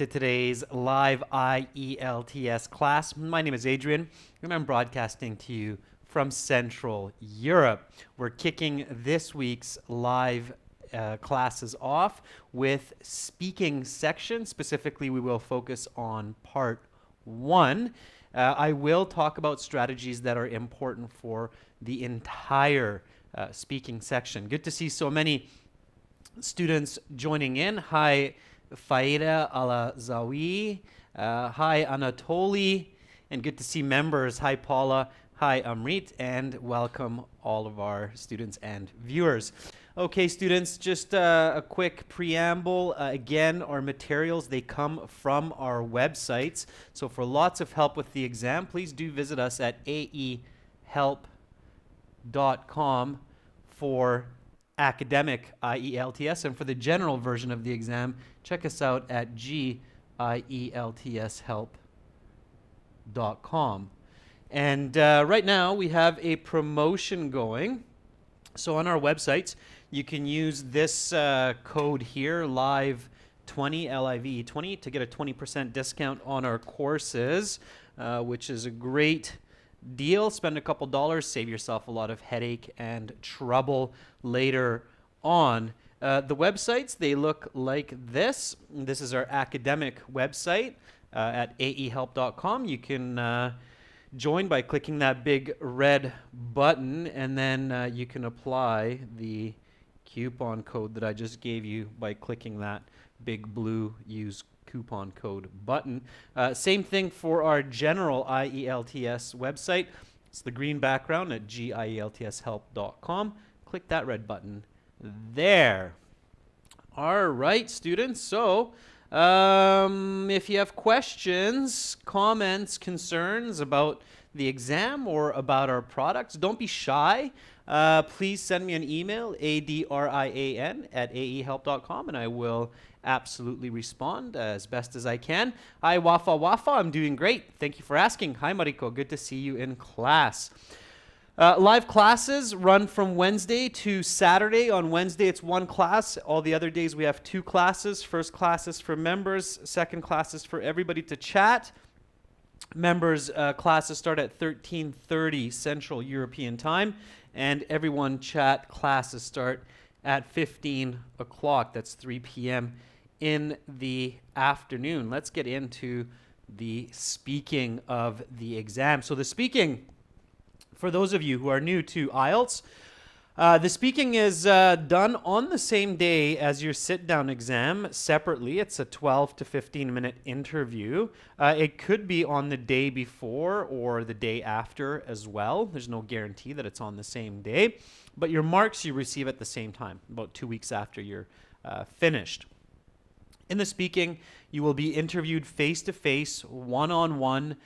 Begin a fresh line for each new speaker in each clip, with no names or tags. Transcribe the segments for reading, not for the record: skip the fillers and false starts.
to today's live IELTS class. My name is Adrian, and I'm broadcasting to you from Central Europe. We're kicking this week's live classes off with speaking section. Specifically, we will focus on part 1. I will talk about strategies that are important for the entire speaking section. Good to see so many students joining in. Hi, Faida Alazawi. Hi, Anatoly. And good to see members. Hi, Paula. Hi, Amrit. And welcome all of our students and viewers. Okay, students, just a quick preamble. Again, our materials, they come from our websites. So for lots of help with the exam, please do visit us at aehelp.com for academic IELTS, and for the general version of the exam, check us out at gieltshelp.com. And right now we have a promotion going. So on our websites, you can use this code here, LIVE20, LIVE20, to get a 20% discount on our courses, which is a great deal. Spend a couple dollars, save yourself a lot of headache and trouble later on. The websites, they look like this. This is our academic website at aehelp.com. You can join by clicking that big red button, and then you can apply the coupon code that I just gave you by clicking that big blue use coupon code button. Same thing for our general IELTS website. It's the green background at gieltshelp.com. Click that red button there. All right, students. So if you have questions, comments, concerns about the exam or about our products, don't be shy. Please send me an email, adrian@aehelp.com, and I will absolutely respond as best as I can. Hi, Wafa Wafa. I'm doing great. Thank you for asking. Hi, Mariko. Good to see you in class. Live classes run from Wednesday to Saturday. On Wednesday, it's one class. All the other days, we have two classes. First class is for members. Second class is for everybody to chat. Members' classes start at 13:30 Central European Time, and everyone chat classes start at 15 o'clock. That's 3 p.m. in the afternoon. Let's get into the speaking of the exam. So the speaking, for those of you who are new to IELTS, the speaking is done on the same day as your sit-down exam separately. It's a 12 to 15-minute interview. It could be on the day before or the day after as well. There's no guarantee that it's on the same day. But your marks you receive at the same time, about 2 weeks after you're finished. In the speaking, you will be interviewed face-to-face, one-on-one,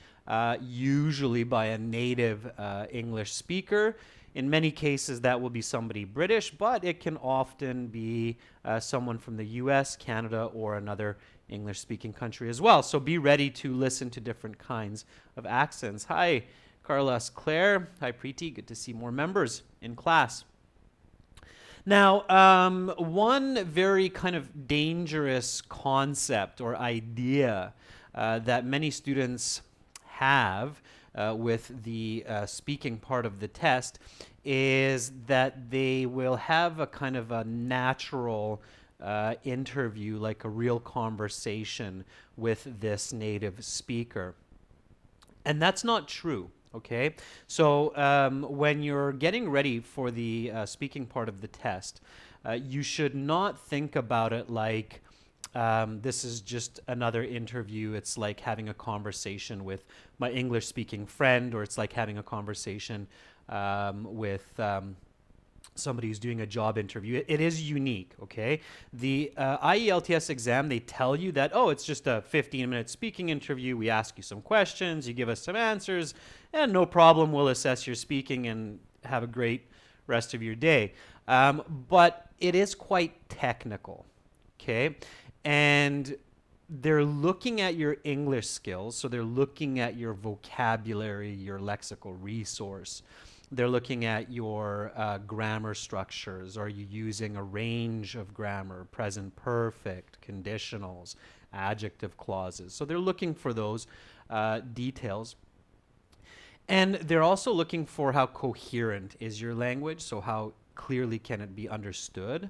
usually by a native English speaker. In many cases, that will be somebody British, but it can often be someone from the US, Canada, or another English-speaking country as well. So be ready to listen to different kinds of accents. Hi, Carlos Claire. Hi, Preeti. Good to see more members in class. Now, one very kind of dangerous concept or idea that many students have with the speaking part of the test is that they will have a kind of a natural interview, like a real conversation with this native speaker. And that's not true. Okay, so when you're getting ready for the speaking part of the test, you should not think about it like this is just another interview. It's like having a conversation with my English-speaking friend, or it's like having a conversation with somebody who's doing a job interview. It is unique, okay? The IELTS exam, they tell you that, oh, it's just a 15-minute speaking interview. We ask you some questions, you give us some answers, and no problem, we'll assess your speaking and have a great rest of your day. But it is quite technical, okay? And they're looking at your English skills, so they're looking at your vocabulary, your lexical resource. They're looking at your grammar structures. Are you using a range of grammar, present perfect, conditionals, adjective clauses. So they're looking for those details. And they're also looking for how coherent is your language, so how clearly can it be understood.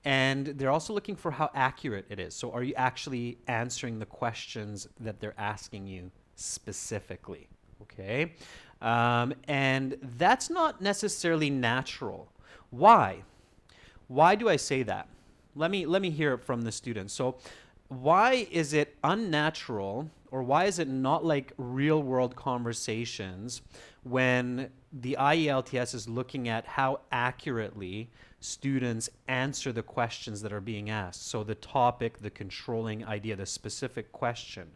And they're also looking for how accurate it is. So are you actually answering the questions that they're asking you specifically? Okay? And that's not necessarily natural. Why? Why do I say that? Let me hear it from the students. So why is it unnatural, or why is it not like real world conversations when the IELTS is looking at how accurately students answer the questions that are being asked? So the topic, the controlling idea, the specific question.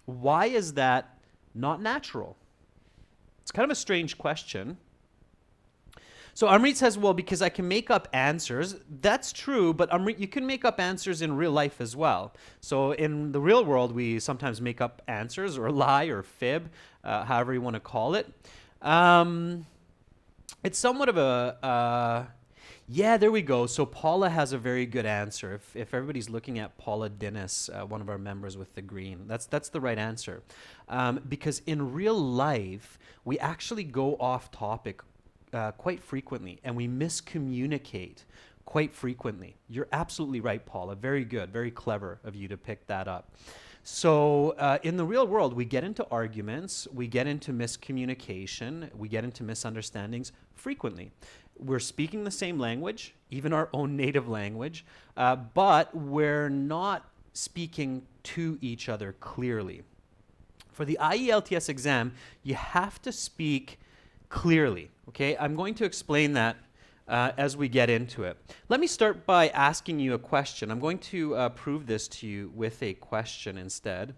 Why is that not natural? It's kind of a strange question. So Amrit says, well, because I can make up answers. That's true, but Amrit, you can make up answers in real life as well. So in the real world, we sometimes make up answers or lie or fib, however you want to call it. It's somewhat of a, yeah, there we go. So Paula has a very good answer. If everybody's looking at Paula Dennis, one of our members with the green, that's the right answer. Because in real life, we actually go off topic quite frequently, and we miscommunicate quite frequently. You're absolutely right, Paula. Very good, very clever of you to pick that up. So in the real world, we get into arguments, we get into miscommunication, we get into misunderstandings frequently. We're speaking the same language, even our own native language, but we're not speaking to each other clearly. For the IELTS exam, you have to speak clearly, okay? I'm going to explain that as we get into it. Let me start by asking you a question. I'm going to prove this to you with a question instead.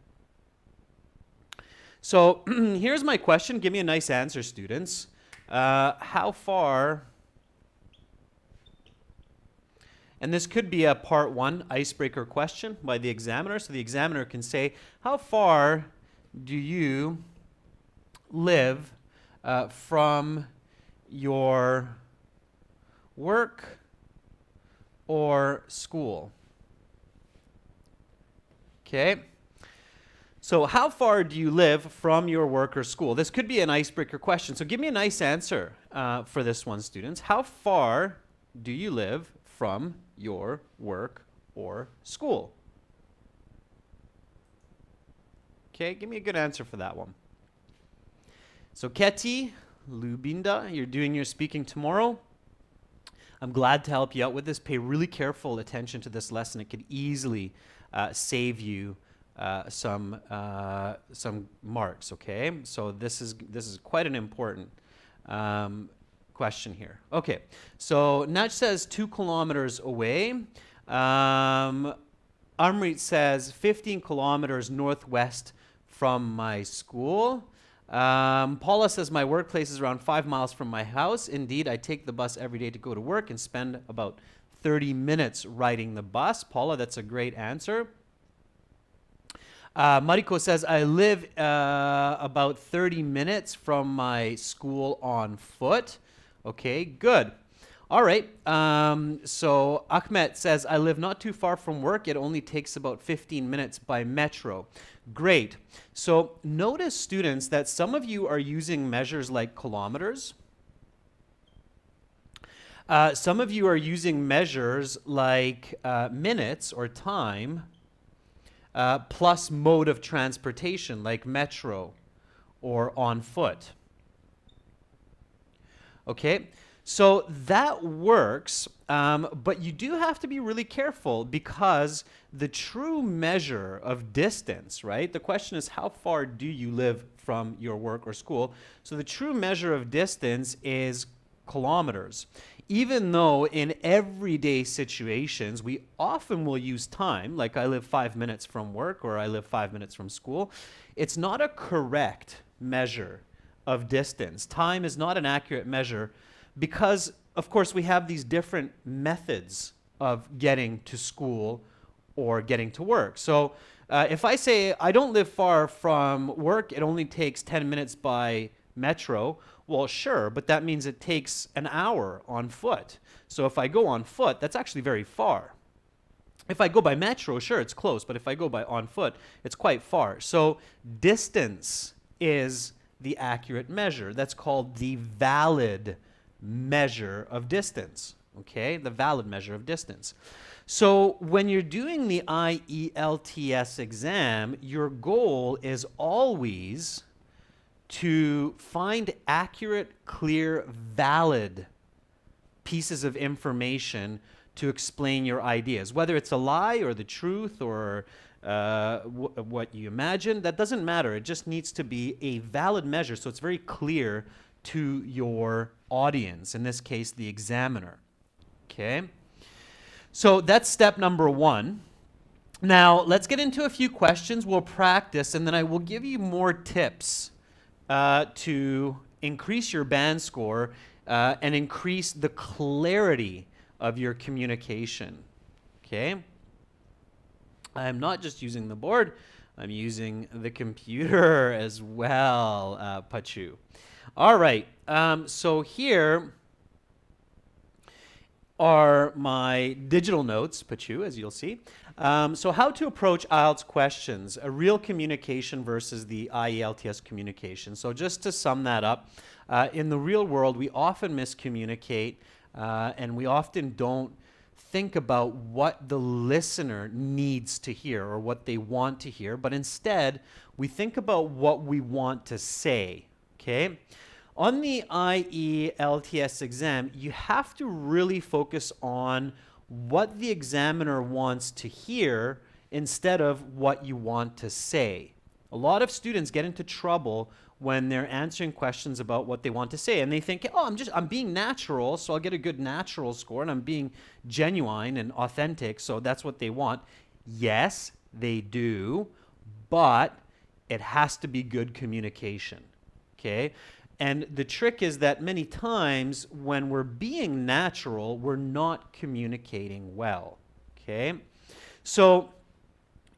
So here's my question. Give me a nice answer, students. How far, and this could be a part 1 icebreaker question by the examiner. So the examiner can say, how far do you live from your work or school? Okay. So how far do you live from your work or school? This could be an icebreaker question. So give me a nice answer for this one, students. How far do you live from your work or school? Okay, give me a good answer for that one. So Keti, Lubinda, you're doing your speaking tomorrow. I'm glad to help you out with this. Pay really careful attention to this lesson. It could easily save you some marks, okay? So this is quite an important question here. Okay, so Naj says 2 kilometers away. Amrit says 15 kilometers northwest from my school. Paula says my workplace is around 5 miles from my house. Indeed, I take the bus every day to go to work and spend about 30 minutes riding the bus. Paula, that's a great answer. Mariko says I live about 30 minutes from my school on foot. Okay, good. All right. So Ahmed says I live not too far from work. It only takes about 15 minutes by metro. Great. So notice, students, that some of you are using measures like kilometers. Some of you are using measures like minutes or time plus mode of transportation like metro or on foot. Okay, so that works, but you do have to be really careful because the true measure of distance, right? The question is, how far do you live from your work or school? So the true measure of distance is kilometers. Even though in everyday situations, we often will use time, like I live 5 minutes from work or I live 5 minutes from school, it's not a correct measure of distance. Time is not an accurate measure because, of course, we have these different methods of getting to school or getting to work. So if I say I don't live far from work, it only takes 10 minutes by metro, well, sure, but that means it takes an hour on foot. So if I go on foot, that's actually very far. If I go by metro, sure, it's close, but if I go by on foot, it's quite far. So distance is the accurate measure. That's called the valid measure of distance, okay? The valid measure of distance. So when you're doing the IELTS exam, your goal is always to find accurate, clear, valid pieces of information to explain your ideas. Whether it's a lie or the truth or what you imagine, that doesn't matter. It just needs to be a valid measure so it's very clear to your audience, in this case, the examiner. Okay? So that's step number one. Now, let's get into a few questions. We'll practice, and then I will give you more tips to increase your band score and increase the clarity of your communication. Okay? I'm not just using the board, I'm using the computer as well, Pachu. All right, so here are my digital notes, Pachu, as you'll see. So how to approach IELTS questions, a real communication versus the IELTS communication. So just to sum that up, in the real world, we often miscommunicate and we often don't think about what the listener needs to hear or what they want to hear, but instead we think about what we want to say, okay? On the IELTS exam, you have to really focus on what the examiner wants to hear instead of what you want to say. A lot of students get into trouble when they're answering questions about what they want to say, and they think, oh, I'm being natural, so I'll get a good natural score, and I'm being genuine and authentic, so that's what they want. Yes, they do, but it has to be good communication, okay? And the trick is that many times when we're being natural, we're not communicating well, okay? So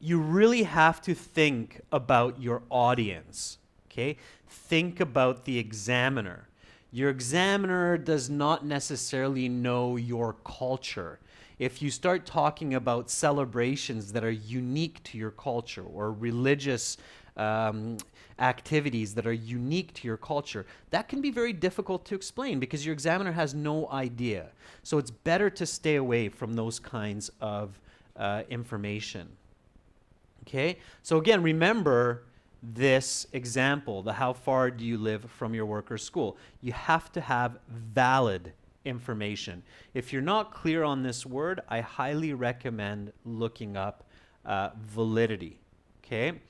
you really have to think about your audience, okay? Think about the examiner. Your examiner does not necessarily know your culture. If you start talking about celebrations that are unique to your culture or religious activities that are unique to your culture, that can be very difficult to explain because your examiner has no idea. So it's better to stay away from those kinds of information. Okay? So again, remember this example, the how far do you live from your work or school? You have to have valid information. If you're not clear on this word, I highly recommend looking up validity. Okay?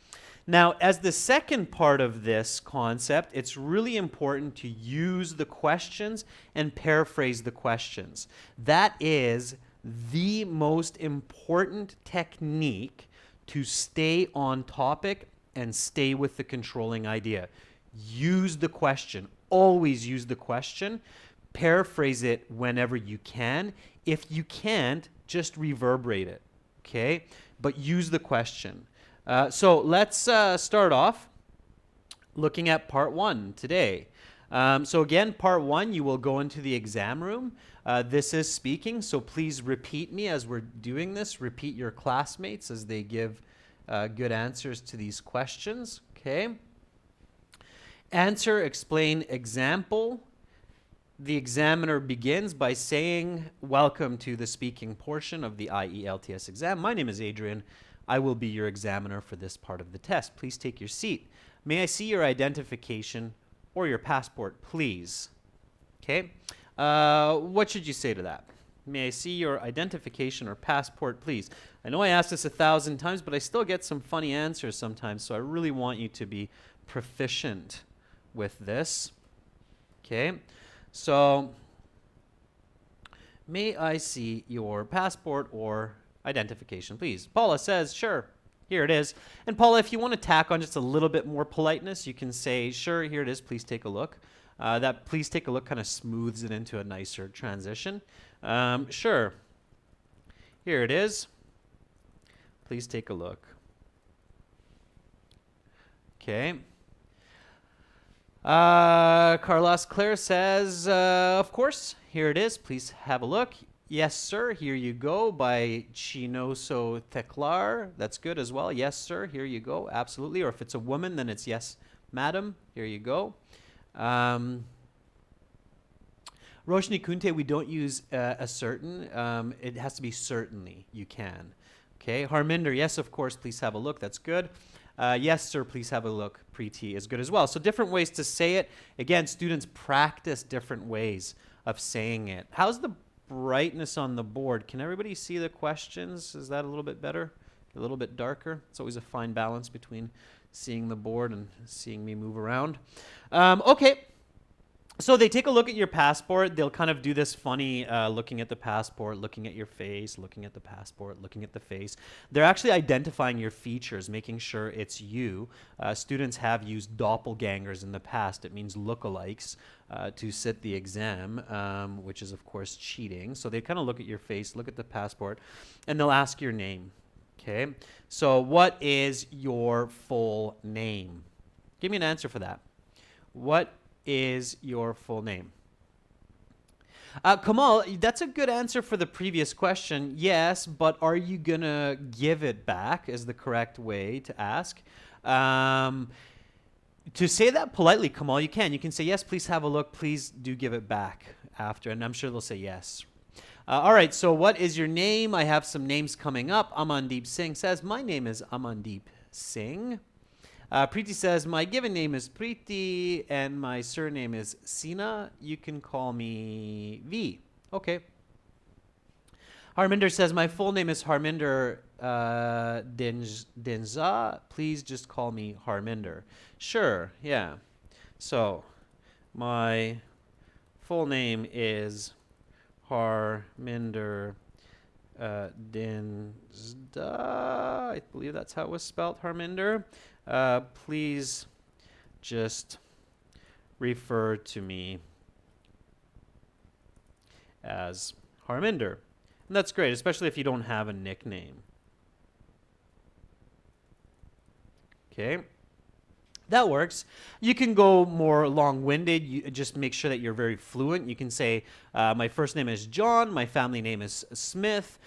Now, as the second part of this concept, it's really important to use the questions and paraphrase the questions. That is the most important technique to stay on topic and stay with the controlling idea. Use the question. Always use the question. Paraphrase it whenever you can. If you can't, just reverberate it, okay? But use the question. So let's start off looking at part one today. So again, part one, you will go into the exam room. This is speaking, so please repeat me as we're doing this. Repeat your classmates as they give good answers to these questions, okay? Answer, explain, example. The examiner begins by saying, welcome to the speaking portion of the IELTS exam. My name is Adrian. I will be your examiner for this part of the test. Please take your seat. May I see your identification or your passport, please? Okay. What should you say to that? May I see your identification or passport, please? I know I asked this 1,000 times, but I still get some funny answers sometimes, so I really want you to be proficient with this. Okay. So, may I see your passport or identification, please? Paula says, sure, here it is. And Paula, if you want to tack on just a little bit more politeness, you can say, sure, here it is, please take a look. That please take a look kind of smooths it into a nicer transition. Sure, here it is. Please take a look. Okay. Carlos Claire says, of course, here it is. Please have a look. Yes, sir, here you go by Chinoso Teklar. That's good as well. Yes, sir, here you go. Absolutely. Or if it's a woman, then it's yes, madam. Here you go. Um, Roshni Kunte, we don't use a certain. It has to be certainly. You can. Okay. Harminder, yes, of course. Please have a look. That's good. Yes, sir. Please have a look. Preeti is good as well. So different ways to say it. Again, students practice different ways of saying it. How's the brightness on the board? Can everybody see the questions? Is that a little bit better? A little bit darker? It's always a fine balance between seeing the board and seeing me move around. Okay. So they take a look at your passport. They'll kind of do this funny looking at the passport, looking at your face, looking at the passport, looking at the face. They're actually identifying your features, making sure it's you. Students have used doppelgangers in the past. It means lookalikes to sit the exam, which is, of course, cheating. So they kind of look at your face, look at the passport, and they'll ask your name. Okay? So what is your full name? Give me an answer for that. What is your full name? Kamal, that's a good answer for the previous question. Yes, but are you going to give it back is the correct way to ask. To say that politely, Kamal, you can. You can say, yes, please have a look. Please do give it back after. And I'm sure they'll say yes. All right, so what is your name? I have some names coming up. Amandeep Singh says, my name is Amandeep Singh. Preeti says, my given name is Preeti and my surname is Sina. You can call me V. Okay. Harminder says, my full name is Harminder Dinza. Please just call me Harminder. Sure, yeah. So, my full name is Harminder Dinza. I believe that's how it was spelled, Harminder. Please just refer to me as Harminder. And that's great, especially if you don't have a nickname. Okay. That works. You can go more long-winded. You just make sure that you're very fluent. You can say, my first name is John. My family name is Smith.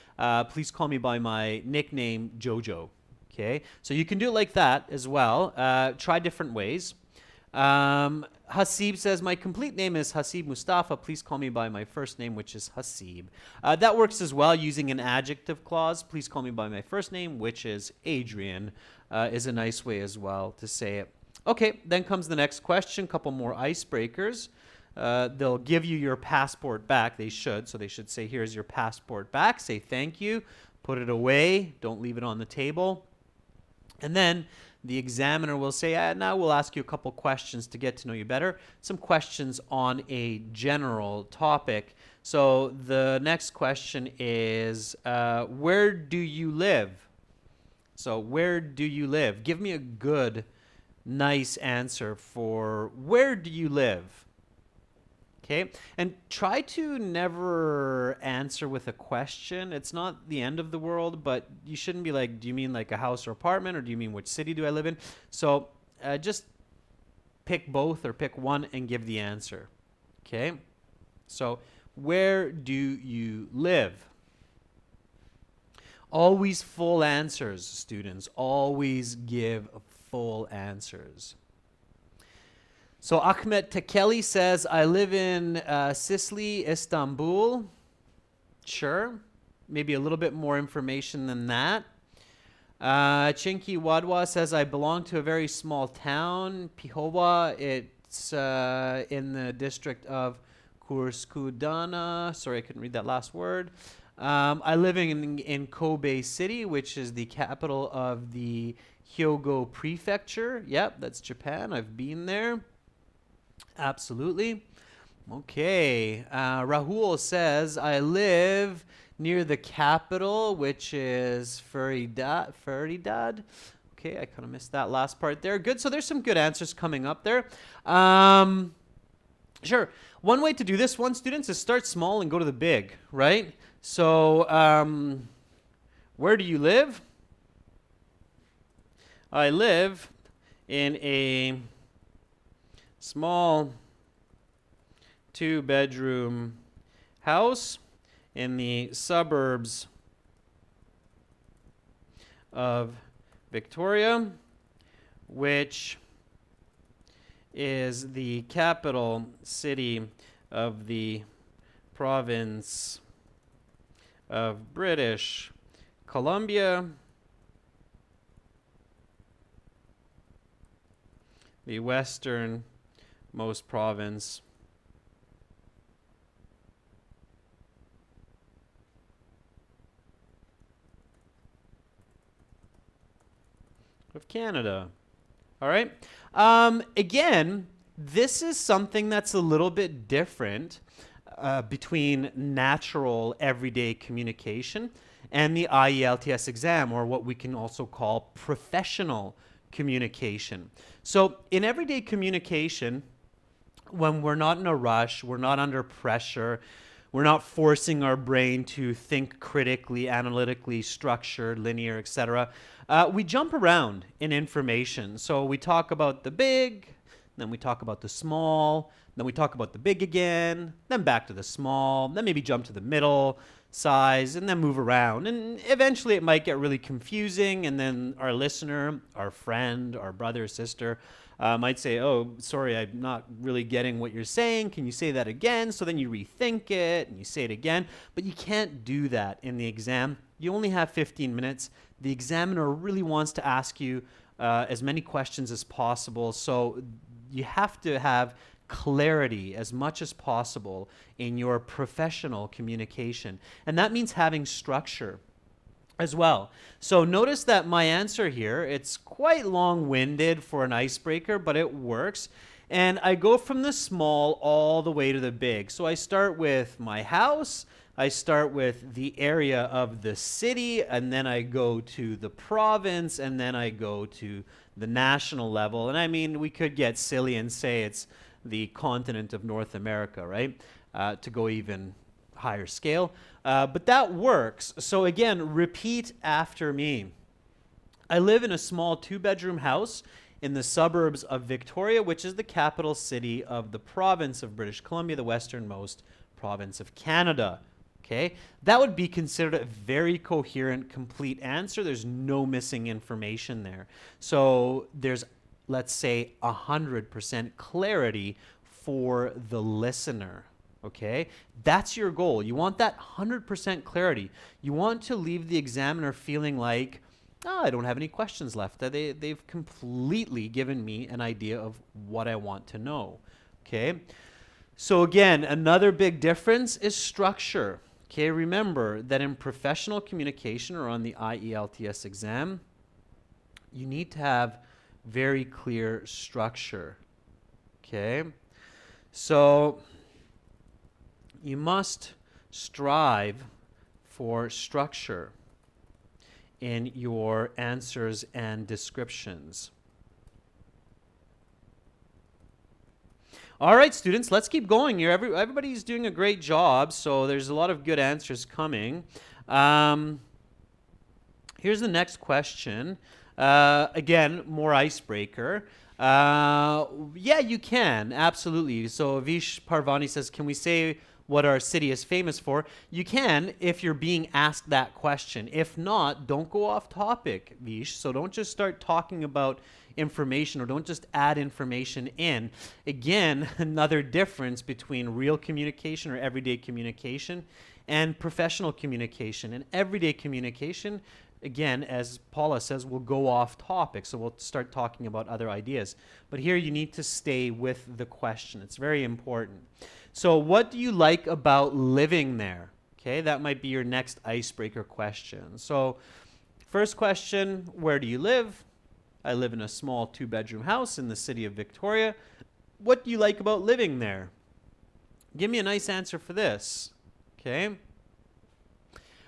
Please call me by my nickname, Jojo. Okay, so you can do it like that as well. Try different ways. Hasib says, my complete name is Hasib Mustafa. Please call me by my first name, which is Hasib. That works as well using an adjective clause. Please call me by my first name, which is Adrian, is a nice way as well to say it. Okay, then comes the next question, couple more icebreakers. They'll give you your passport back. They should. So they should say, here's your passport back. Say thank you. Put it away. Don't leave it on the table. And then the examiner will say, now we'll ask you a couple questions to get to know you better. Some questions on a general topic. So the next question is, where do you live? So where do you live? Give me a good, nice answer for where do you live? Okay, and try to never answer with a question. It's not the end of the world, but you shouldn't be like, do you mean like a house or apartment, or do you mean which city do I live in? So just pick both or pick one and give the answer. Okay, so where do you live? Always full answers, students. Always give full answers. So Ahmet Tekeli says, I live in Sicily, Istanbul. Sure. Maybe a little bit more information than that. Chinky Wadwa says, I belong to a very small town, Pihowa. It's in the district of Kurskudana. Sorry, I couldn't read that last word. I live in Kobe City, which is the capital of the Hyogo Prefecture. Yep, that's Japan. I've been there. Absolutely. Okay. Rahul says, I live near the capital, which is Faridad. Okay, I kind of missed that last part there. Good. So there's some good answers coming up there. Sure. One way to do this, students, is start small and go to the big, right? So where do you live? I live in a small 2-bedroom house in the suburbs of Victoria, which is the capital city of the province of British Columbia, the westernmost province of Canada. All right. Again, this is something that's a little bit different between natural everyday communication and the IELTS exam, or what we can also call professional communication. So in everyday communication, when we're not in a rush, we're not under pressure, we're not forcing our brain to think critically, analytically, structured, linear, etc. We jump around in information. So we talk about the big, then we talk about the small, then we talk about the big again, then back to the small, then maybe jump to the middle size, and then move around. And eventually it might get really confusing, and then our listener, our friend, our brother or sister might say, oh, sorry, I'm not really getting what you're saying. Can you say that again? So then you rethink it and you say it again. But you can't do that in the exam. You only have 15 minutes. The examiner really wants to ask you as many questions as possible. So you have to have clarity as much as possible in your professional communication. And that means having structure as well. So notice that my answer here, it's quite long-winded for an icebreaker, but it works. And I go from the small all the way to the big. So I start with my house, I start with the area of the city, and then I go to the province, and then I go to the national level. And I mean, we could get silly and say it's the continent of North America, right? To go even higher scale. But that works. So again, repeat after me. I live in a small 2-bedroom house in the suburbs of Victoria, which is the capital city of the province of British Columbia, the westernmost province of Canada. Okay, that would be considered a very coherent, complete answer. There's no missing information there. So there's, let's say, 100% clarity for the listener. Okay, that's your goal. You want that 100% clarity. You want to leave the examiner feeling like, oh, I don't have any questions left. They've completely given me an idea of what I want to know. Okay, so again, another big difference is structure. Okay, remember that in professional communication or on the IELTS exam, you need to have very clear structure. Okay, so you must strive for structure in your answers and descriptions. All right, students, let's keep going here. Everybody's doing a great job, so there's a lot of good answers coming. Here's the next question. Again, more icebreaker. Yeah, you can, absolutely. So Vish Parvani says, can we say what our city is famous for? You can if you're being asked that question. If not, don't go off topic, Vish. So don't just start talking about information, or don't just add information in. Again, another difference between real communication or everyday communication and professional communication. And everyday communication, again, as Paula says, we'll go off topic. So we'll start talking about other ideas. But here you need to stay with the question. It's very important. So what do you like about living there? Okay, that might be your next icebreaker question. So first question, where do you live? I live in a small 2-bedroom house in the city of Victoria. What do you like about living there? Give me a nice answer for this. Okay.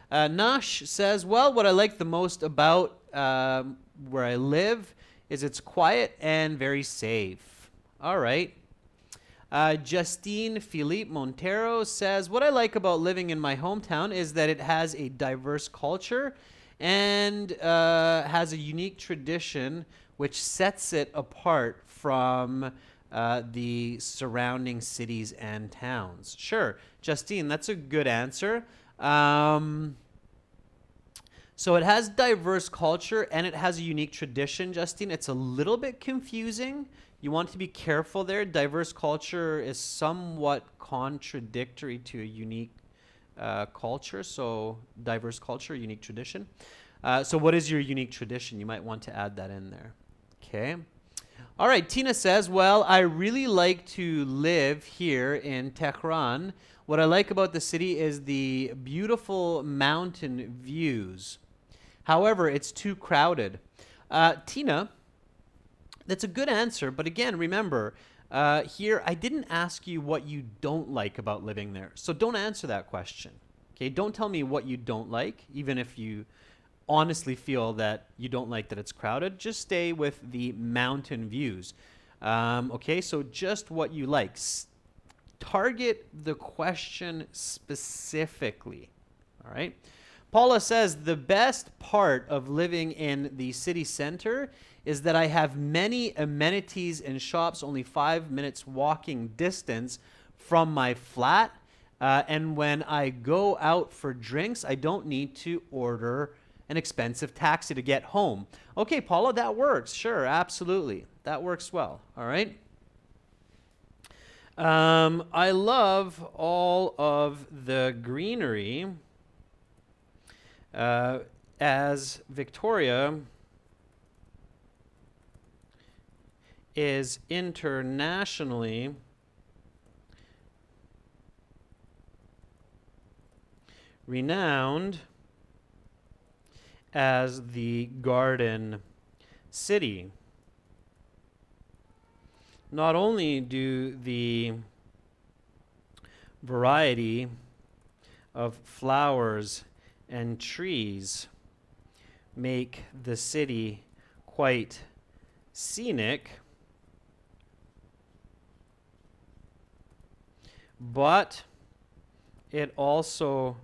Nash says, well, what I like the most about where I live is it's quiet and very safe. All right. Justine Philippe Montero says, what I like about living in my hometown is that it has a diverse culture and has a unique tradition which sets it apart from the surrounding cities and towns. Sure, Justine, that's a good answer. So it has diverse culture and it has a unique tradition, Justine. It's a little bit confusing. You want to be careful there. Diverse culture is somewhat contradictory to a unique culture. So diverse culture, unique tradition. So what is your unique tradition? You might want to add that in there. Okay. All right. Tina says, well, I really like to live here in Tehran. What I like about the city is the beautiful mountain views. However, it's too crowded. Tina, that's a good answer. But again, remember, here I didn't ask you what you don't like about living there. So don't answer that question. Okay, don't tell me what you don't like, even if you honestly feel that you don't like that it's crowded. Just stay with the mountain views. Okay, so just what you like. Target the question specifically. All right. Paula says the best part of living in the city center is that I have many amenities and shops only 5 minutes walking distance from my flat. And when I go out for drinks, I don't need to order an expensive taxi to get home. Okay, Paula, that works. Sure, absolutely. That works well. All right. I love all of the greenery. As Victoria is internationally renowned as the Garden City. Not only do the variety of flowers and trees make the city quite scenic, but it also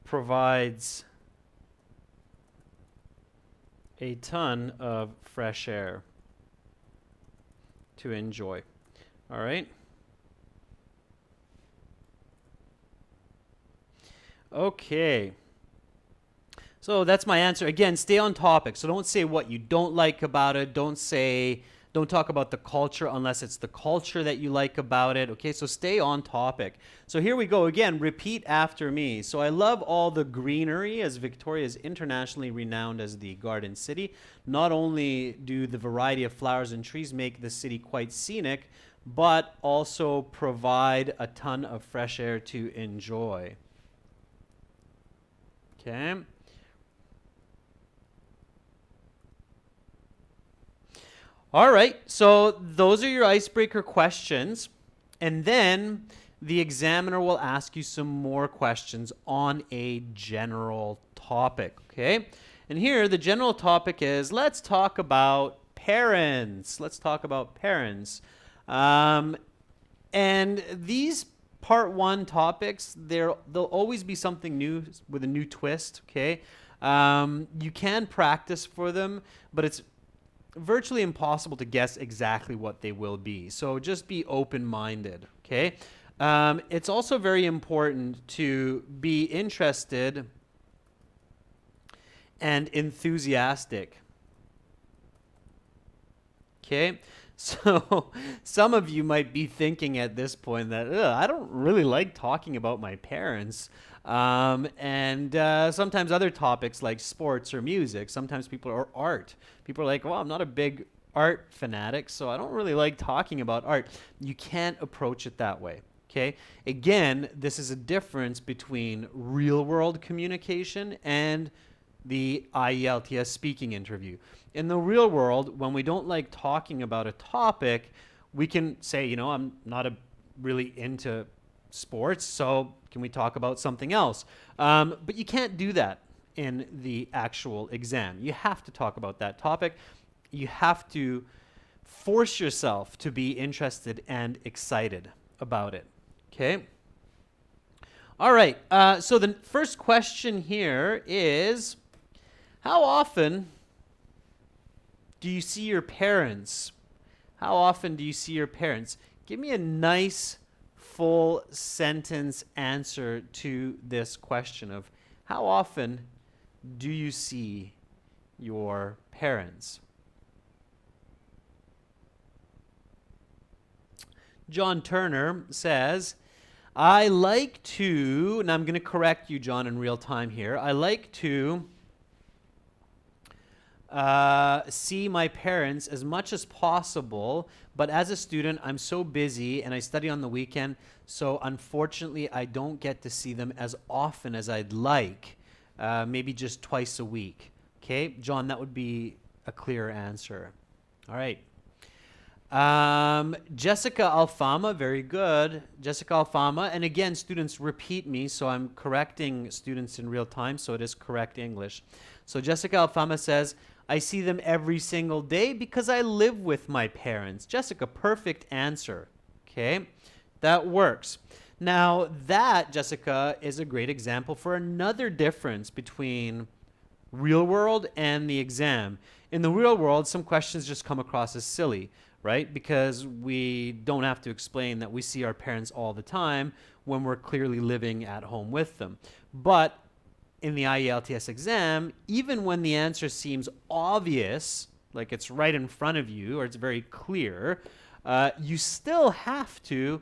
provides a ton of fresh air to enjoy. All right. Okay. So that's my answer. Again, stay on topic. So don't say what you don't like about it. Don't talk about the culture unless it's the culture that you like about it. Okay, so stay on topic. So here we go again. Repeat after me. So I love all the greenery, as Victoria is internationally renowned as the Garden City. Not only do the variety of flowers and trees make the city quite scenic, but also provide a ton of fresh air to enjoy. Okay. All right, so those are your icebreaker questions. And then the examiner will ask you some more questions on a general topic, okay? And here, the general topic is, let's talk about parents. Let's talk about parents. And these part one topics, there'll always be something new with a new twist, okay? You can practice for them, but it's virtually impossible to guess exactly what they will be. So just be open-minded, okay? It's also very important to be interested and enthusiastic, okay? So some of you might be thinking at this point that I don't really like talking about my parents. And sometimes other topics like sports or music, sometimes people are art. People are like, well, I'm not a big art fanatic, so I don't really like talking about art. You can't approach it that way. Okay. Again, this is a difference between real world communication and the IELTS speaking interview. In the real world, when we don't like talking about a topic, we can say, you know, I'm not really into sports, so can we talk about something else? But you can't do that in the actual exam. You have to talk about that topic. You have to force yourself to be interested and excited about it. Okay? All right. So the first question here is, how often do you see your parents? How often do you see your parents? Give me a nice full sentence answer to this question of how often do you see your parents? John Turner says, I like to, and I'm going to correct you, John, in real time here. I like to see my parents as much as possible, but as a student, I'm so busy and I study on the weekend, so unfortunately, I don't get to see them as often as I'd like, maybe just twice a week. Okay, John, that would be a clear answer. All right. Jessica Alfama, very good. Jessica Alfama, and again, students repeat me, so I'm correcting students in real time, so it is correct English. So Jessica Alfama says, I see them every single day because I live with my parents. Jessica, perfect answer. Okay, that works. Now that, Jessica, is a great example for another difference between real world and the exam. In the real world, some questions just come across as silly, right? Because we don't have to explain that we see our parents all the time when we're clearly living at home with them. But in the IELTS exam, even when the answer seems obvious, like it's right in front of you or it's very clear, you still have to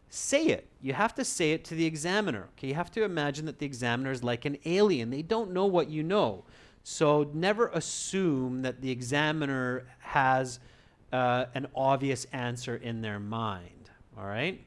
say it. You have to say it to the examiner. Okay, you have to imagine that the examiner is like an alien. They don't know what you know. So never assume that the examiner has an obvious answer in their mind. All right?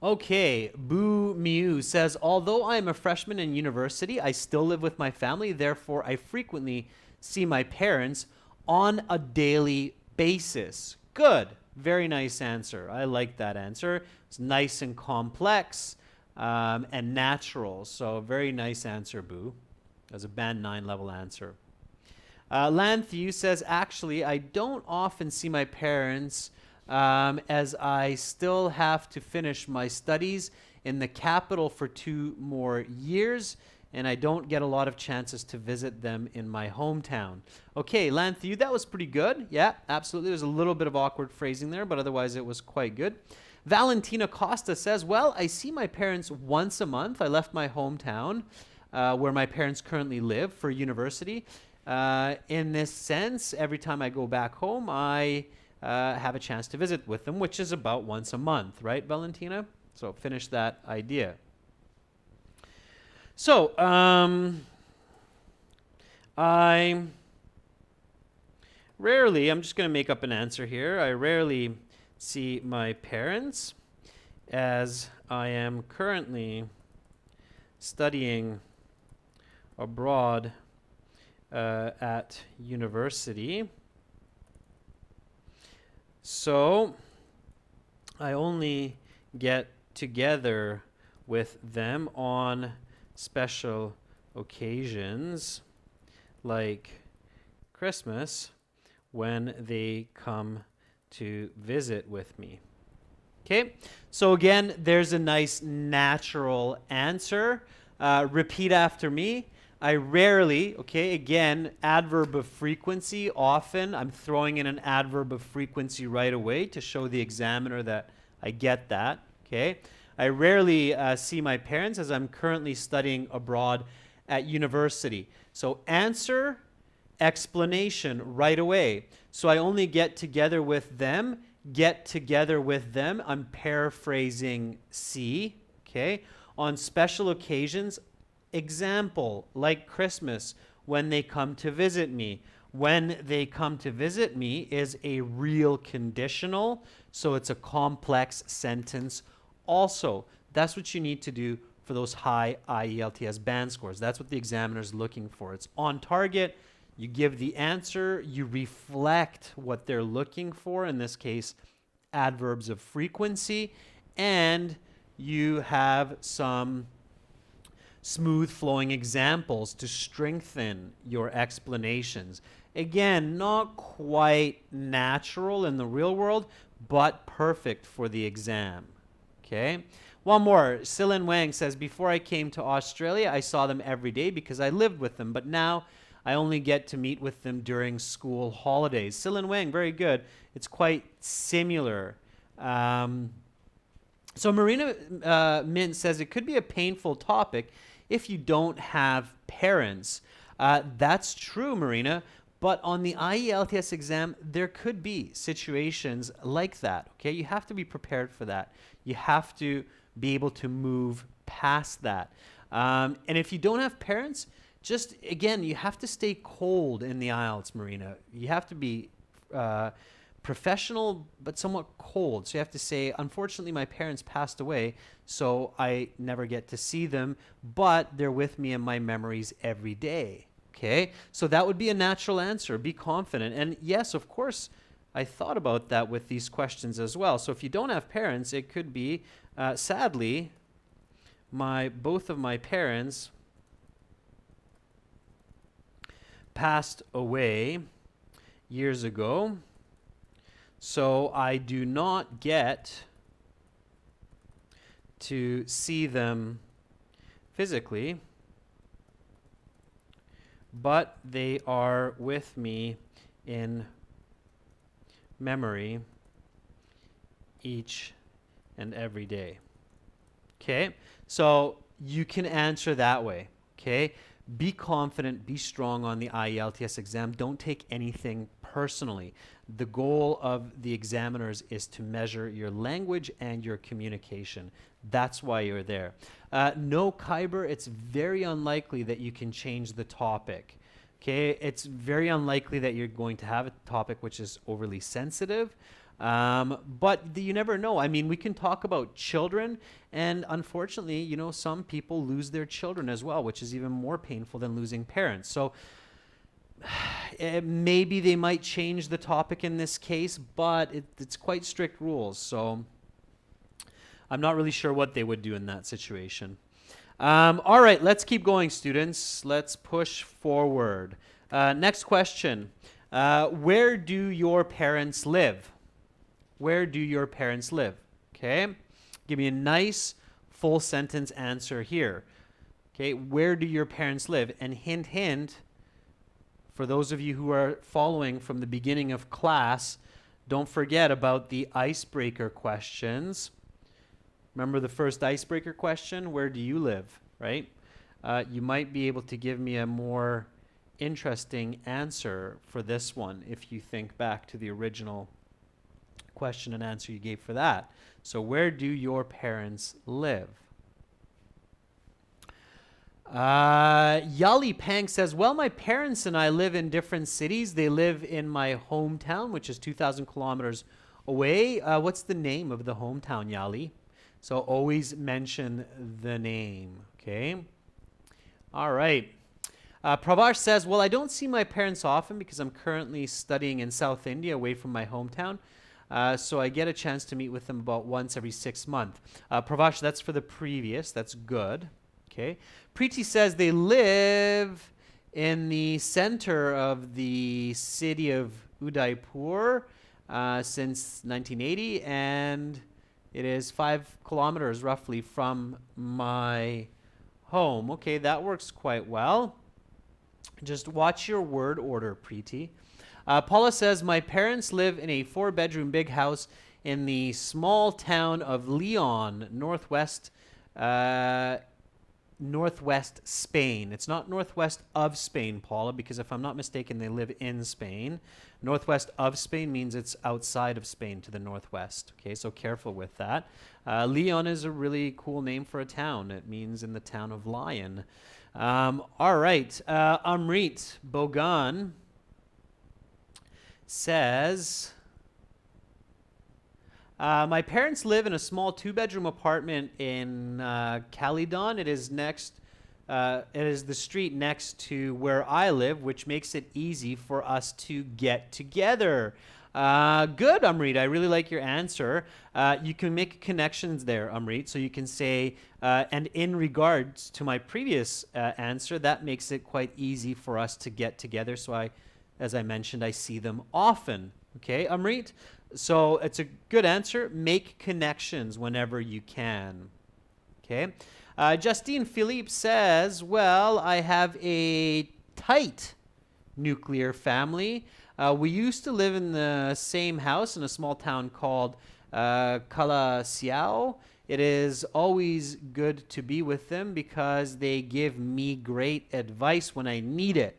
Okay, Boo Miu says, although I am a freshman in university, I still live with my family. Therefore, I frequently see my parents on a daily basis. Good. Very nice answer. I like that answer. It's nice and complex and natural. So very nice answer, Boo. That's a band 9 level answer. Lanthiu says, actually, I don't often see my parents as I still have to finish my studies in the capital for 2 more years, and I don't get a lot of chances to visit them in my hometown. Okay, Lanthiu, that was pretty good. Yeah, absolutely. There's a little bit of awkward phrasing there, but otherwise it was quite good. Valentina Costa says, well, I see my parents once a month. I left my hometown where my parents currently live for university. In this sense, every time I go back home, I have a chance to visit with them, which is about once a month, right, Valentina? So finish that idea. So, I rarely, I'm just going to make up an answer here. I rarely see my parents as I am currently studying abroad at university. So I only get together with them on special occasions like Christmas when they come to visit with me. Okay, so again, there's a nice natural answer. Repeat after me. I rarely, okay, again, adverb of frequency, often. I'm throwing in an adverb of frequency right away to show the examiner that I get that, okay? I rarely see my parents as I'm currently studying abroad at university. So answer, explanation right away. So I only get together with them, I'm paraphrasing C, okay? On special occasions, example, like Christmas, when they come to visit me. When they come to visit me is a real conditional, so it's a complex sentence also. That's what you need to do for those high IELTS band scores. That's what the examiner is looking for. It's on target. You give the answer. You reflect what they're looking for, in this case, adverbs of frequency, and you have some smooth flowing examples to strengthen your explanations. Again, not quite natural in the real world, but perfect for the exam. Okay? One more. Silin Wang says, before I came to Australia, I saw them every day because I lived with them, but now I only get to meet with them during school holidays. Silin Wang, very good. It's quite similar. So Marina Mint says it could be a painful topic if you don't have parents. That's true, Marina. But on the IELTS exam, there could be situations like that. Okay, you have to be prepared for that. You have to be able to move past that. And if you don't have parents, just again, you have to stay cold in the IELTS, Marina. You have to be professional but somewhat cold. So you have to say, unfortunately, my parents passed away, so I never get to see them, but they're with me in my memories every day. Okay, so that would be a natural answer. Be confident. And yes, of course, I thought about that with these questions as well. So if you don't have parents, it could be, sadly, both of my parents passed away years ago, so I do not get to see them physically, but they are with me in memory each and every day. Okay, so you can answer that way. Okay, be confident, be strong on the IELTS exam. Don't take anything personally. The goal of the examiners is to measure your language and your communication. That's why you're there. No, Kyber, it's very unlikely that you can change the topic. Okay, it's very unlikely that you're going to have a topic which is overly sensitive. But you never know. I mean, we can talk about children, and unfortunately, you know, some people lose their children as well, which is even more painful than losing parents. So maybe they might change the topic in this case, but it's quite strict rules. So I'm not really sure what they would do in that situation. All right, let's keep going, students. Let's push forward. Next question. Where do your parents live? Where do your parents live? Okay, give me a nice full sentence answer here. Okay, where do your parents live? And hint, hint, for those of you who are following from the beginning of class, don't forget about the icebreaker questions. Remember the first icebreaker question? Where do you live, right? You might be able to give me a more interesting answer for this one if you think back to the original question and answer you gave for that. So where do your parents live? Yali Pang says, well, my parents and I live in different cities. They live in my hometown, which is 2,000 kilometers away. What's the name of the hometown, Yali? So always mention the name, okay? All right. Pravash says, well, I don't see my parents often because I'm currently studying in South India away from my hometown. So I get a chance to meet with them about once every 6 months. Pravash, that's for the previous. That's good. Okay. Preeti says they live in the center of the city of Udaipur since 1980, and it is 5 kilometers roughly from my home. Okay, that works quite well. Just watch your word order, Preeti. Paula says, my parents live in a 4-bedroom big house in the small town of Leon, northwest Spain. It's not northwest of Spain, Paula, because if I'm not mistaken, they live in Spain. Northwest of Spain means it's outside of Spain to the northwest. Okay, so careful with that. Leon is a really cool name for a town. It means in the town of lion. All right, Amrit Bogan says, my parents live in a small 2-bedroom apartment in Caledon. It is the street next to where I live, which makes it easy for us to get together. Good, Amrit. I really like your answer. You can make connections there, Amrit. So you can say, and in regards to my previous answer, that makes it quite easy for us to get together. So as I mentioned, I see them often. Okay, Amrit? So it's a good answer. Make connections whenever you can. Okay. Justine Philippe says, well, I have a tight nuclear family. We used to live in the same house in a small town called Calasiao. It is always good to be with them because they give me great advice when I need it.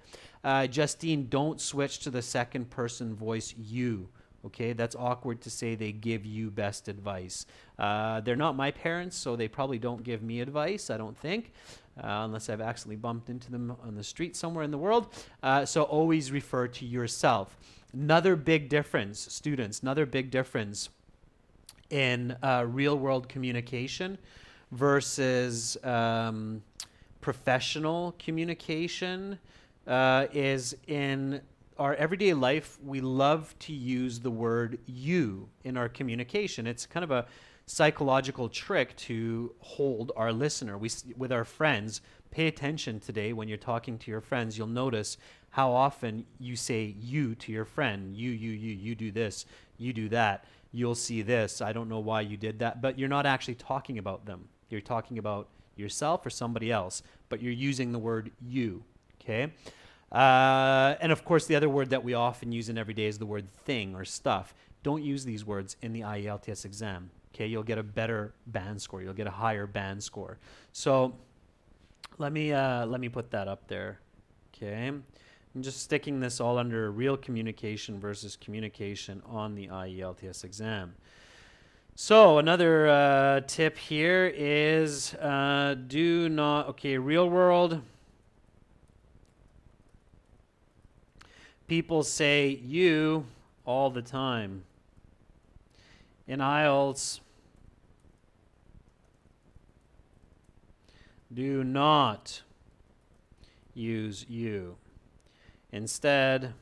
Justine, don't switch to the second person voice you. Okay, that's awkward to say they give you best advice. They're not my parents, so they probably don't give me advice, I don't think, unless I've accidentally bumped into them on the street somewhere in the world. So always refer to yourself. Another big difference, students, another big difference in real world communication versus professional communication is in our everyday life, we love to use the word you in our communication. It's kind of a psychological trick to hold our listener. With our friends, pay attention today when you're talking to your friends. You'll notice how often you say you to your friend. You do this, you do that. You'll see this. I don't know why you did that, but you're not actually talking about them. You're talking about yourself or somebody else, but you're using the word you, okay? And of course, the other word that we often use in every day is the word thing or stuff. Don't use these words in the IELTS exam. Okay, you'll get a better band score. You'll get a higher band score. So let me put that up there. Okay, I'm just sticking this all under real communication versus communication on the IELTS exam. So another tip here is do not. Okay, real world. People say you all the time. In IELTS, do not use you. Instead,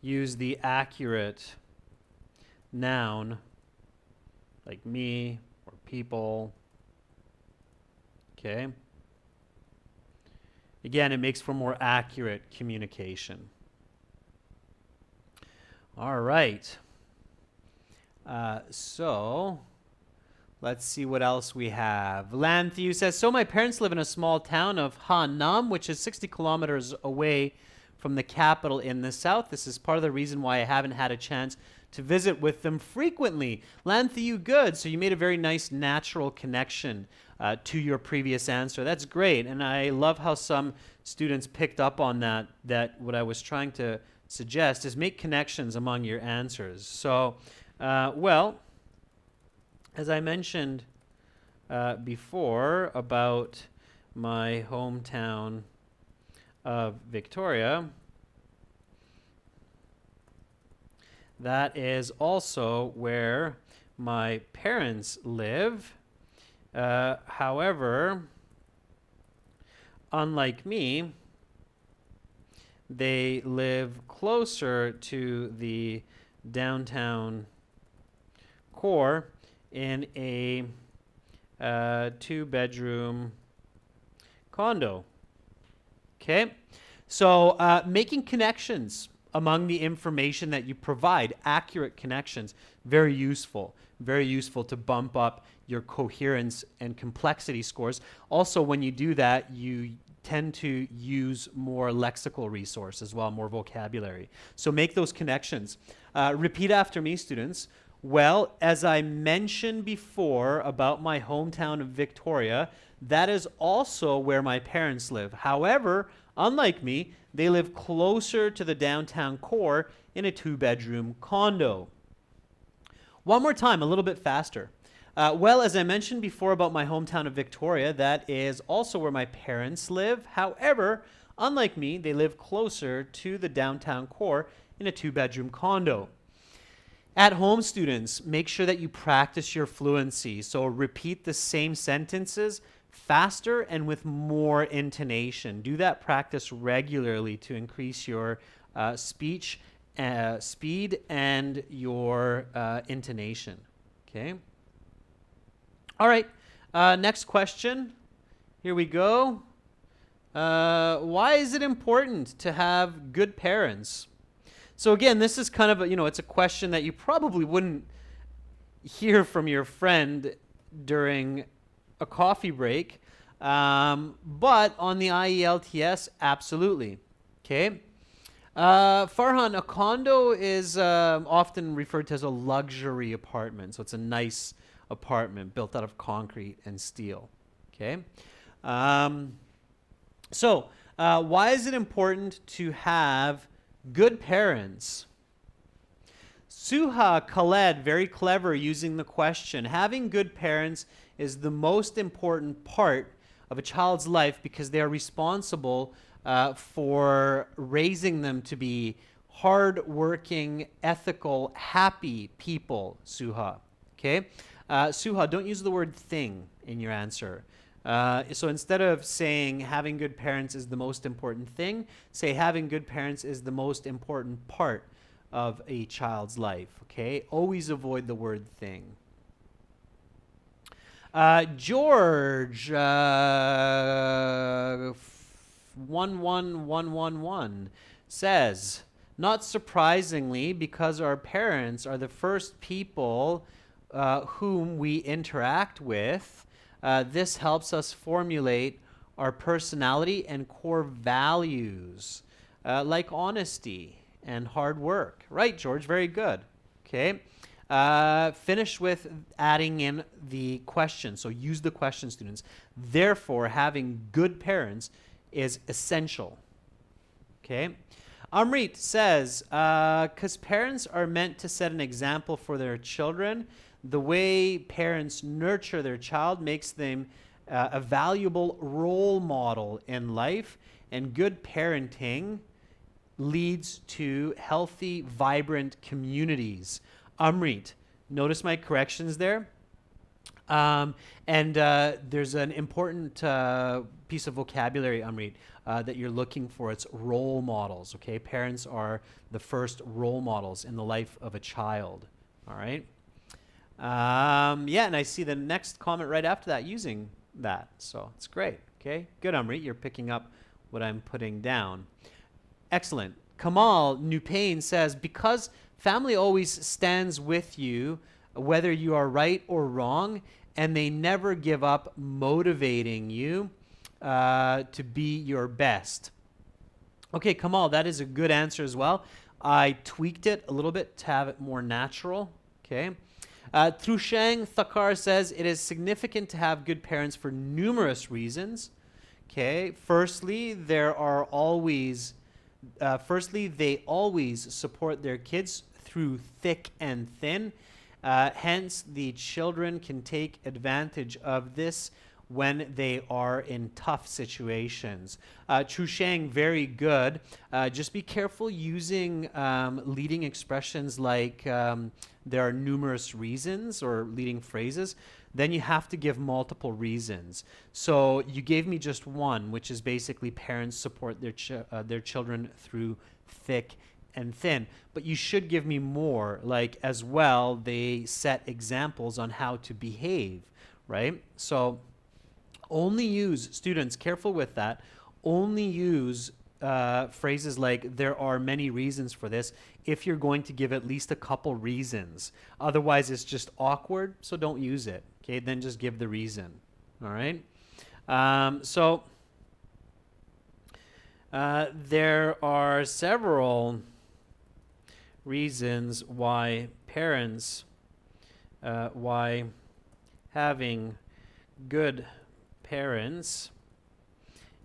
use the accurate noun like me or people. Okay? Again, it makes for more accurate communication. All right. So let's see what else we have. Lanthiu says, so my parents live in a small town of Ha Nam, which is 60 kilometers away from the capital in the south. This is part of the reason why I haven't had a chance to visit with them frequently. Lanthiu, good. So you made a very nice natural connection to your previous answer. That's great. And I love how some students picked up on that what I was trying to suggest is make connections among your answers. So, well, as I mentioned before about my hometown of Victoria, that is also where my parents live. However, unlike me, they live closer to the downtown core in a 2-bedroom condo. Okay? So making connections among the information that you provide, accurate connections, very useful to bump up your coherence and complexity scores. Also, when you do that, you tend to use more lexical resource as well, more vocabulary. So make those connections. Repeat after me, students. Well, as I mentioned before about my hometown of Victoria, that is also where my parents live. However, unlike me, they live closer to the downtown core in a 2-bedroom condo. One more time, a little bit faster. Well, as I mentioned before about my hometown of Victoria, that is also where my parents live. However, unlike me, they live closer to the downtown core in a 2-bedroom condo. At home, students, make sure that you practice your fluency. So repeat the same sentences faster and with more intonation. Do that practice regularly to increase your speech speed and your intonation. Okay? All right. Next question. Here we go. Why is it important to have good parents? So again, this is kind of it's a question that you probably wouldn't hear from your friend during a coffee break, but on the IELTS, absolutely. Okay. Farhan, a condo is often referred to as a luxury apartment. So it's a nice apartment built out of concrete and steel. Okay. Um, why is it important to have good parents? Suha Khaled, very clever using the question. Having good parents is the most important part of a child's life because they are responsible for raising them to be hardworking, ethical, happy people, Suha. Okay? Suha, don't use the word thing in your answer. So instead of saying having good parents is the most important thing, say having good parents is the most important part of a child's life. Okay? Always avoid the word thing. George, 11111 says, not surprisingly, because our parents are the first people whom we interact with, this helps us formulate our personality and core values, like honesty and hard work. Right, George, very good. Okay. Finish with adding in the question. So use the question, students. Therefore, having good parents is essential. Okay. Amrit says, because parents are meant to set an example for their children, the way parents nurture their child makes them a valuable role model in life, and good parenting leads to healthy, vibrant communities. Amrit, notice my corrections there. There's an important piece of vocabulary, Amrit, that you're looking for. It's role models, okay? Parents are the first role models in the life of a child, all right? Yeah, and I see the next comment right after that using that, so it's great, okay? Good, Amrit, you're picking up what I'm putting down. Excellent. Kamal Nupain says, because family always stands with you, whether you are right or wrong, and they never give up motivating you to be your best. Okay, Kamal, that is a good answer as well. I tweaked it a little bit to have it more natural. Okay. Trushang Thakar says, it is significant to have good parents for numerous reasons. Okay. Firstly, they always support their kids through thick and thin. Hence, the children can take advantage of this when they are in tough situations. Trushang, very good. Just be careful using leading expressions like there are numerous reasons or leading phrases. Then you have to give multiple reasons. So you gave me just one, which is basically parents support their children through thick and thin. But you should give me more, like as well, they set examples on how to behave, right? So only use, students, careful with that, only use phrases like there are many reasons for this if you're going to give at least a couple reasons. Otherwise, it's just awkward, so don't use it. Okay, then just give the reason. All right? There are several reasons why parents, why having good parents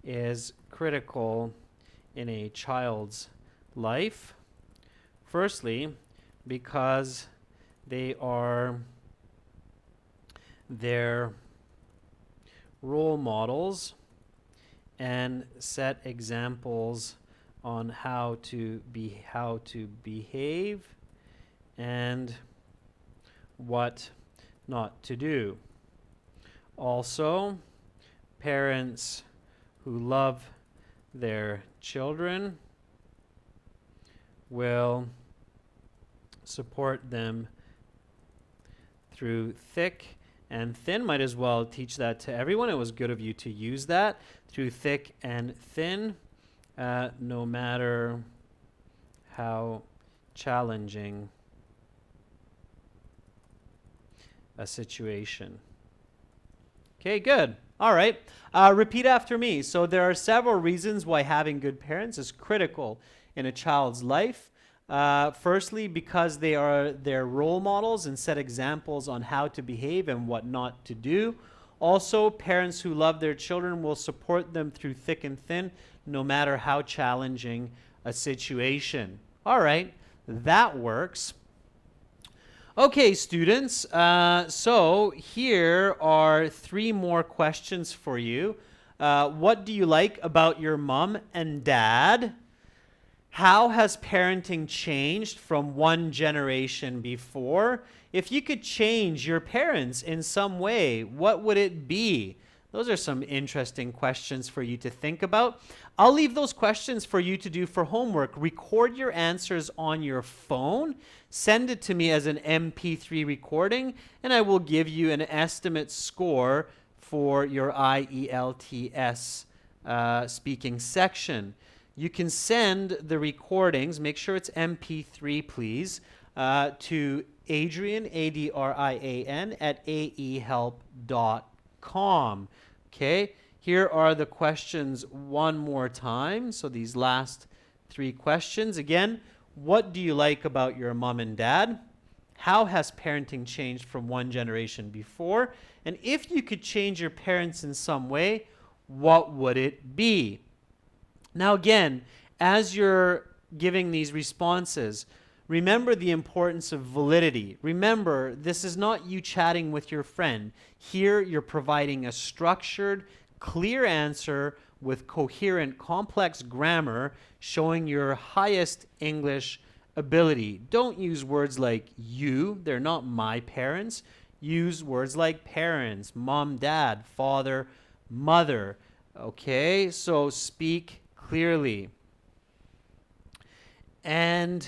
is critical in a child's life. Firstly, because they are their role models and set examples on how to behave and what not to do. Also, parents who love their children will support them through thick and thin. Might as well teach that to everyone. It was good of you to use that. Through thick and thin, no matter how challenging a situation. Okay, good. All right. Repeat after me. So there are several reasons why having good parents is critical in a child's life. Firstly, because they are their role models and set examples on how to behave and what not to do. Also, parents who love their children will support them through thick and thin, no matter how challenging a situation. All right, that works. Okay, students, so here are 3 more questions for you. What do you like about your mom and dad? How has parenting changed from one generation before? If you could change your parents in some way, what would it be? Those are some interesting questions for you to think about. I'll leave those questions for you to do for homework. Record your answers on your phone. Send it to me as an MP3 recording, and I will give you an estimate score for your IELTS speaking section. You can send the recordings, make sure it's MP3 please, to Adrian, A-D-R-I-A-N, at aehelp.com. Okay, here are the questions one more time. So these last 3 questions. Again, what do you like about your mom and dad? How has parenting changed from one generation before? And if you could change your parents in some way, what would it be? Now again, as you're giving these responses, remember the importance of validity. Remember, this is not you chatting with your friend. Here, you're providing a structured, clear answer with coherent, complex grammar showing your highest English ability. Don't use words like you. They're not my parents. Use words like parents, mom, dad, father, mother. Okay, so speak clearly. And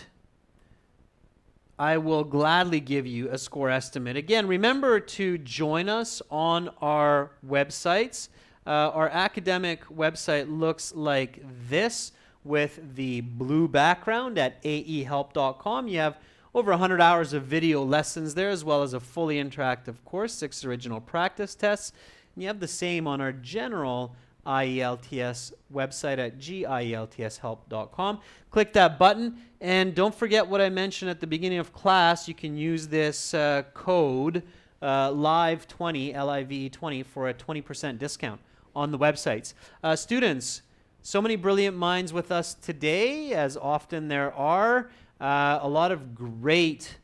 I will gladly give you a score estimate. Again, remember to join us on our websites. Our academic website looks like this with the blue background at aehelp.com. You have over 100 hours of video lessons there, as well as a fully interactive course, 6 original practice tests. And you have the same on our general IELTS website at gieltshelp.com. Click that button, and don't forget what I mentioned at the beginning of class. You can use this code LIVE20, L-I-V-E 20, for a 20% discount on the websites. Students, so many brilliant minds with us today, as often there are. A lot of great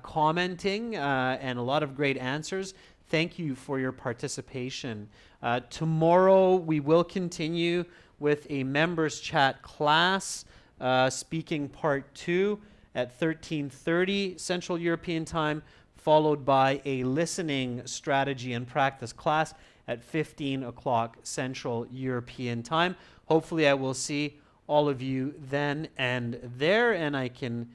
commenting and a lot of great answers. Thank you for your participation. Tomorrow we will continue with a members chat class, speaking part 2 at 13:30 Central European Time, followed by a listening strategy and practice class at 15 o'clock Central European Time. Hopefully I will see all of you then and there, and I can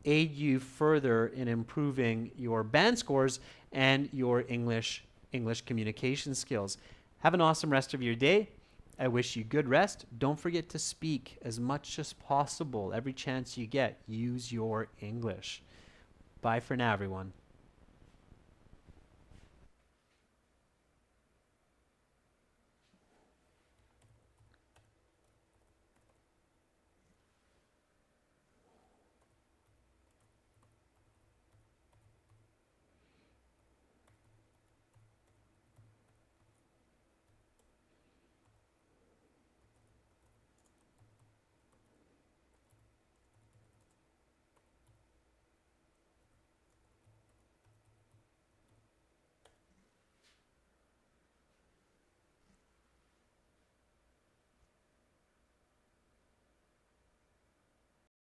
aid you further in improving your band scores and your English communication skills. Have an awesome rest of your day. I wish you good rest. Don't forget to speak as much as possible. Every chance you get, use your English. Bye for now, everyone.